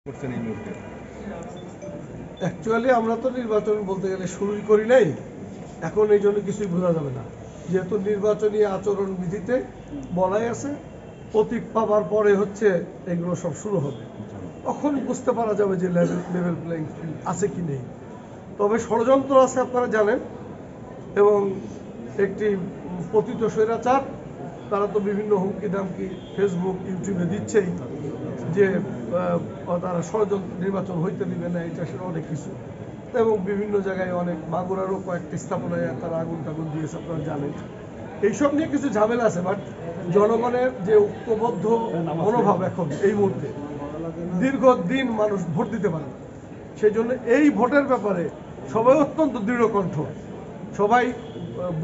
করছেন এই মুহূর্তে? অ্যাকচুয়ালি আমরা তো নির্বাচন বলতে গেলে শুরুই করি নাই, এখন এই জন্য কিছুই বোঝা যাবে না, যেহেতু নির্বাচনী আচরণ বিধিতে বলাই আছে প্রতীক পাবার পরে হচ্ছে এগুলো সব শুরু হবে, তখন বুঝতে পারা যাবে যে লেভেল প্লেইং ফিল্ড আছে কি নেই। তবে ষড়যন্ত্র আছে আপনারা জানেন, এবং একটি পতিত স্বৈরাচার তারা তো বিভিন্ন হুমকি দামকি ফেসবুক ইউটিউবে দিচ্ছেই যে তারা ষড়যন্ত্র নির্বাচন হইতে দিবে না, এটা সেটা অনেক কিছু, এবং বিভিন্ন জায়গায় অনেক মাগুরারও কয়েকটি স্থাপনায় তারা আগুন টাগুন দিয়েছে আপনারা জানেন। এইসব নিয়ে কিছু ঝামেলা আছে, বাট জনগণের যে ঐক্যবদ্ধ মনোভাব এখন এই মুহূর্তে দীর্ঘদিন মানুষ ভোট দিতে পারে না, সেই জন্য এই ভোটের ব্যাপারে সবাই অত্যন্ত দৃঢ় কণ্ঠ, সবাই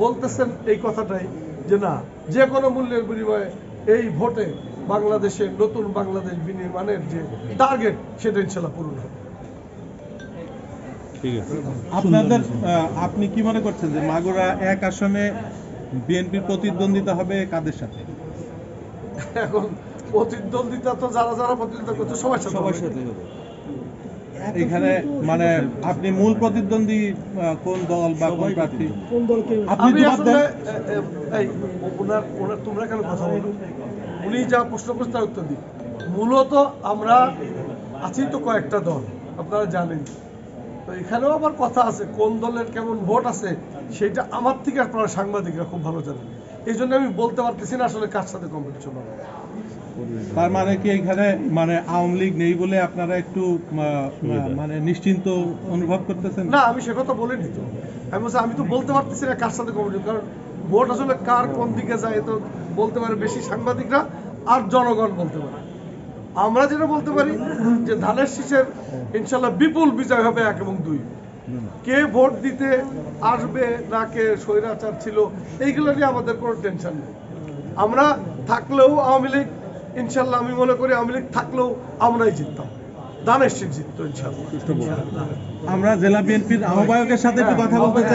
বলতেছেন এই কথাটাই যে না, যে কোনো মূল্যের বিনিময়ে এই ভোটে বাংলাদেশের নতুন বাংলাদেশ বিনির্মাণের যে টার্গেট সেটা ইনশাল্লাহ পূরণ হবে। ঠিক আছে। আপনাদের আপনি কি মনে করছেন যে মাগুরা এক আসনে বিএনপির প্রতিদ্বন্দ্বিতা হবে কাদের সাথে? এখন প্রতিদ্বন্দ্বিতা তো যারা যারা প্রতিদ্বন্দ্বিতা করছে সবার সাথে হবে। এখানে মানে আপনি মূল প্রতিদ্বন্দ্বী কোন দল বা কোন প্রার্থী? আপনি আমি জবাব আসলে দেন। এই ওনার তোমরা কেন কথা বলো, উনি যা প্রশ্ন করছে তার উত্তর দিই। মূলত আমরা আছি তো কয়েকটা দল, আপনারা জানেন, তো এখানেও আবার কথা আছে কোন দলের কেমন ভোট আছে, সেটা আমার থেকে আপনারা সাংবাদিকরা খুব ভালো জানেন, এই জন্য আমি বলতে পারতেছি না আসলে কার সাথে কম্পিটিশন হবে। তার মানে কি এখানে মানে আওয়ামী লীগ নেই বলে আপনারা একটু মানে নিশ্চিন্ত অনুভব করতেছেন? না, আমি সে কথা বলিনি তো, আমি বলছি আমি তো বলতে পারতেছি না কার সাথে কম্পিটিশন, কারণ ভোট আসলে কার কোন দিকে যায় তো বলতে পারে বেশি সাংবাদিকরা আর জনগণ বলতে পারে। আমরা যেটা বলতে পারি যে ধানের শীষের ইনশাল্লাহ বিপুল বিজয় হবে 1 এবং 2। কে ভোট দিতে আসবে না কে স্বৈরাচার ছিল এইগুলো নিয়ে আমাদের কোনো টেনশন নেই। আমরা থাকলেও আওয়ামী লীগ ইনশাল্লাহ, আমি মনে করি আওয়ামী লীগ থাকলেও আমরাই জিততাম, ধানের শীষ জিততো ইনশাল্লাহ। আমরা জেলা বিএনপির আহ্বায়কের সাথে একটু কথা বলতে চাই।